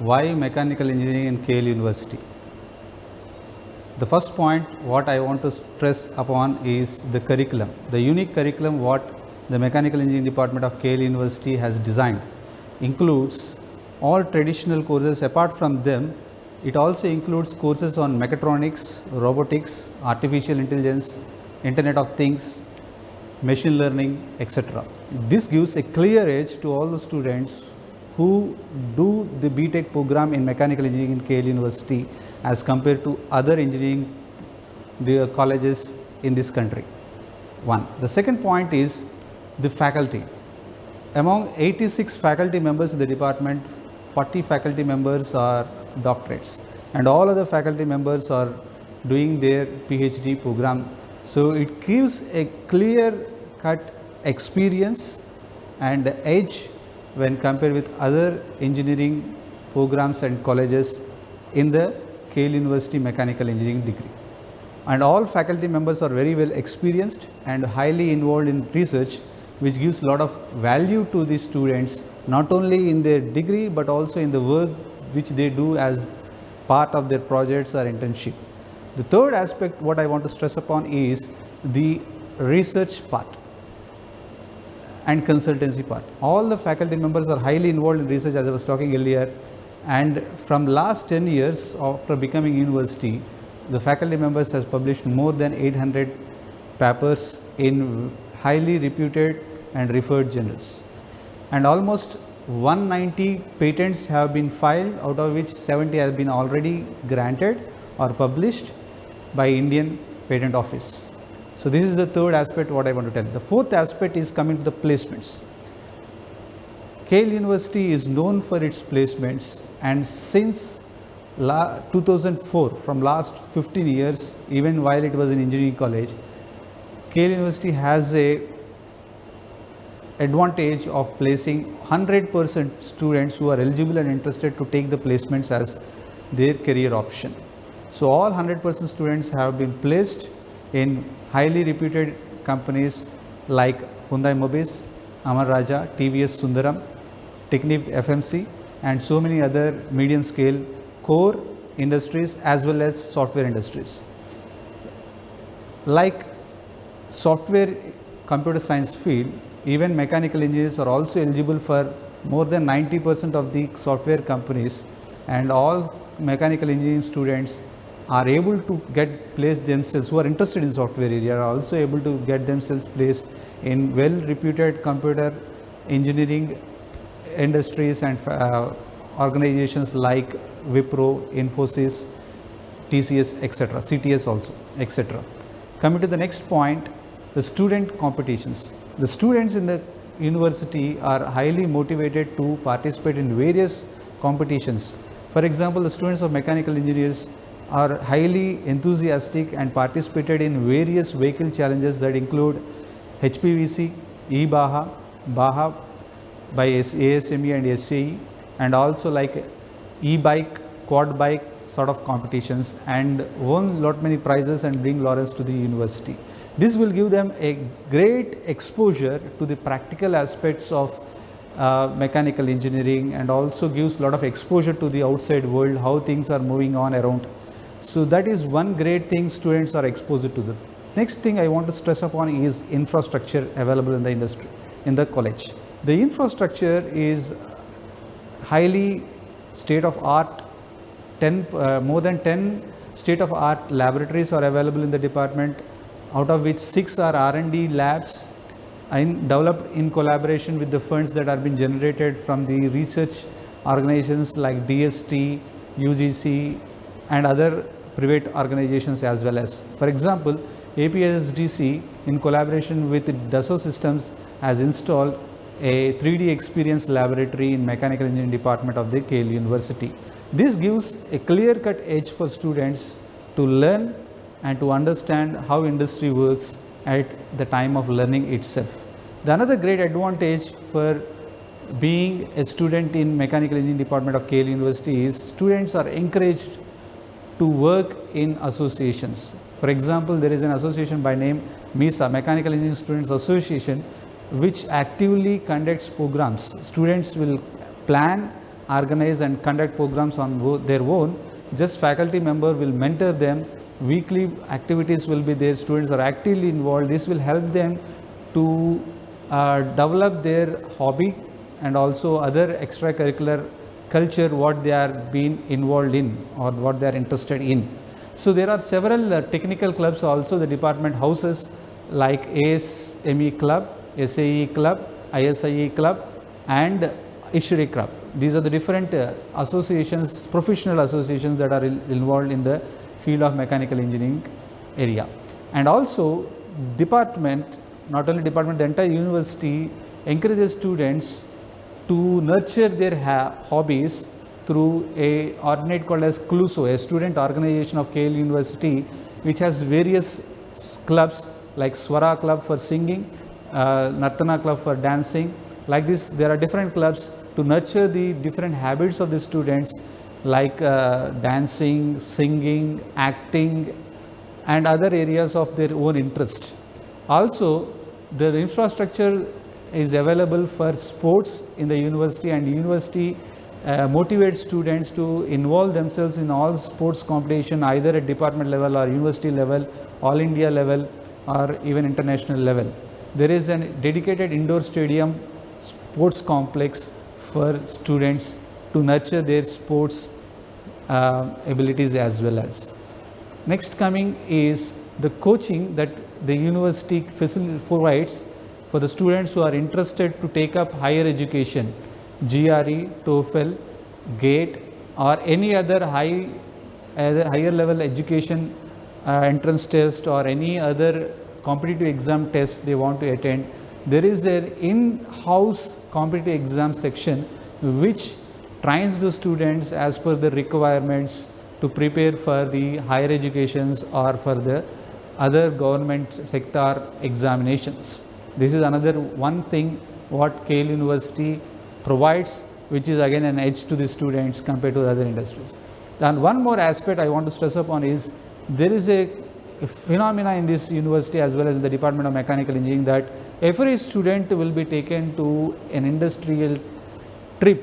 why mechanical engineering in KL University. The first point what I want to stress upon is the curriculum. The unique curriculum what the Mechanical Engineering Department of KL University has designed includes all traditional courses. Apart from them, it also includes courses on mechatronics, robotics, artificial intelligence, Internet of Things, machine learning, etc. This gives a clear edge to all the students who do the BTech program in mechanical engineering in KL University as compared to other engineering colleges in this country. One. The second point is the faculty. Among 86 faculty members in the department, 40 faculty members are doctorates and all other faculty members are doing their PhD program. So it gives a clear cut experience and edge when compared with other engineering programs and colleges in the KL University Mechanical Engineering degree. And all faculty members are very well experienced and highly involved in research, which gives a lot of value to the students, not only in their degree but also in the work which they do as part of their projects or internship. The third aspect what I want to stress upon is the research part and consultancy part. All the faculty members are highly involved in research, as I was talking earlier, and from last 10 years after becoming university, the faculty members has published more than 800 papers in highly reputed and referred journals, and almost 190 patents have been filed, out of which 70 have been already granted or published by Indian Patent Office. So this is the third aspect what I want to tell. The fourth aspect is coming to the placements. KL University is known for its placements, and since 2004, from last 15 years, even while it was in engineering college, KL University has a advantage of placing 100% students who are eligible and interested to take the placements as their career option. So all 100% students have been placed in highly reputed companies like Hyundai Mobis, Amar Raja, TVS Sundaram, Technip FMC, and so many other medium scale core industries as well as software industries. Like software computer science field, even mechanical engineers are also eligible for more than 90% of the software companies, and all mechanical engineering students are able to get placed themselves, who are interested in software area, are also able to get themselves placed in well reputed computer engineering industries and organizations like Wipro, Infosys, TCS, etc., CTS also, etc. Coming to the next point, the student competitions. The students in the university are highly motivated to participate in various competitions. For example, the students of mechanical engineers are highly enthusiastic and participated in various vehicle challenges that include HPVC, E-Baha, Baha by ASME and SAE, and also like e-bike, quad bike sort of competitions, and won lot many prizes and bring laurels to the university. This will give them a great exposure to the practical aspects of mechanical engineering, and also gives lot of exposure to the outside world, how things are moving on around. So that is one great thing students are exposed to. The next thing I want to stress upon is infrastructure available in the industry, in the college. The infrastructure is highly state of art. More than 10 state of art laboratories are available in the department, out of which 6 are R&D labs and developed in collaboration with the funds that are being generated from the research organizations like DST, UGC, and other private organizations as well as. For example, APSDC in collaboration with Dassault Systems has installed a 3D experience laboratory in mechanical engineering department of the KL University. This gives a clear-cut edge for students to learn and to understand how industry works at the time of learning itself. The another great advantage for being a student in mechanical engineering department of KL University is students are encouraged to work in associations. For example, there is an association by name MISA, Mechanical Engineering Students Association, which actively conducts programs. Students will plan, organize and conduct programs on their own. Just faculty member will mentor them. Weekly activities will be there. Students are actively involved. This will help them to develop their hobby and also other extracurricular culture what they are being involved in or what they are interested in. So there are several technical clubs also the department houses, like ASME club, SAE club, ISIE club and ISHRI club. These are the different associations, professional associations that are involved in the field of mechanical engineering area. And also department, not only department, the entire university encourages students to nurture their hobbies through a organization called as CLUSO, a student organization of KL University, which has various clubs like Swara club for singing, Nartana club for dancing. Like this, there are different clubs to nurture the different habits of the students, like dancing, singing, acting and other areas of their own interest. Also, the infrastructure is available for sports in the university, and university motivates students to involve themselves in all sports competition, either at department level or university level, all India level or even international level. There is a dedicated indoor stadium sports complex for students to nurture their sports abilities as well as. Next coming is the coaching that the university provides for the students who are interested to take up higher education, GRE, TOEFL, GATE or any other higher level education entrance test or any other competitive exam test they want to attend. There is an in-house competitive exam section which trains the students as per the requirements to prepare for the higher educations or for the other government sector examinations. This is another one thing what KL University provides, which is again an edge to the students compared to the other industries. And one more aspect I want to stress upon is there is a phenomena in this university as well as in the Department of Mechanical Engineering that every student will be taken to an industrial trip,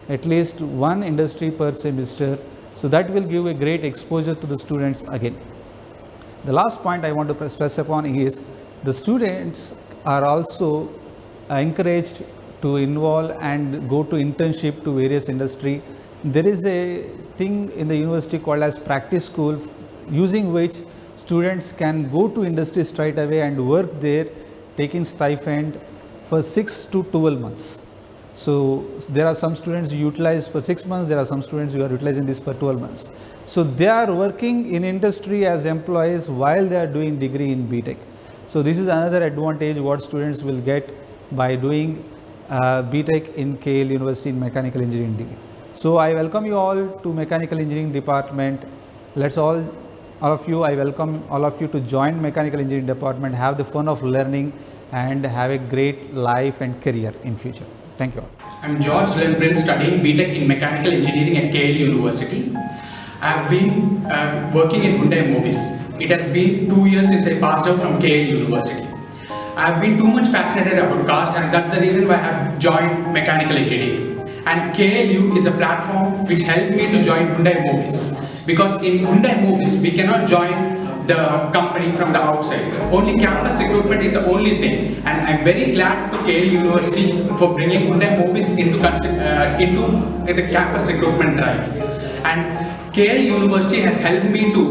at least one industry per semester. So that will give a great exposure to the students again. The last point I want to stress upon is the students are also encouraged to involve and go to internship to various industry. There is a thing in the university called as practice school, using which students can go to industry straight away and work there, taking stipend for 6 to 12 months. So there are some students utilize for 6 months, there are some students who are utilizing this for 12 months. So they are working in industry as employees while they are doing degree in BTech. So this is another advantage what students will get by doing BTech in KL University in Mechanical Engineering degree. So I welcome you all to Mechanical Engineering department. Let's all of you, I welcome all of you to join Mechanical Engineering department, have the fun of learning and have a great life and career in future. Thank you all. I'm George Lemprin, studying BTech in Mechanical Engineering at KL University. I have been working in Hyundai Mobis. It has been 2 years since I passed out from KL University. I have been too much fascinated about cars, and that's the reason why I have joined Mechanical Engineering. And KLU is a platform which helped me to join Hyundai Mobis. Because in Hyundai Mobis, we cannot join the company from the outside. Only campus recruitment is the only thing, and I'm very glad to KL University for bringing Hyundai Mobis into the campus recruitment drive. And KL University has helped me to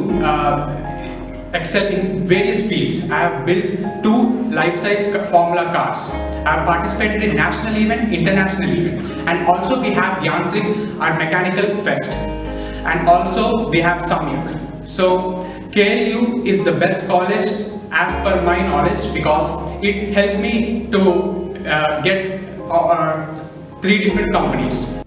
excel in various fields. I have built 2 life-size Formula cars. I have participated in national event, international event, and also we have Yantrik, our mechanical fest, and also we have Samyak. So KLU is the best college as per my knowledge because it helped me to get 3 different companies.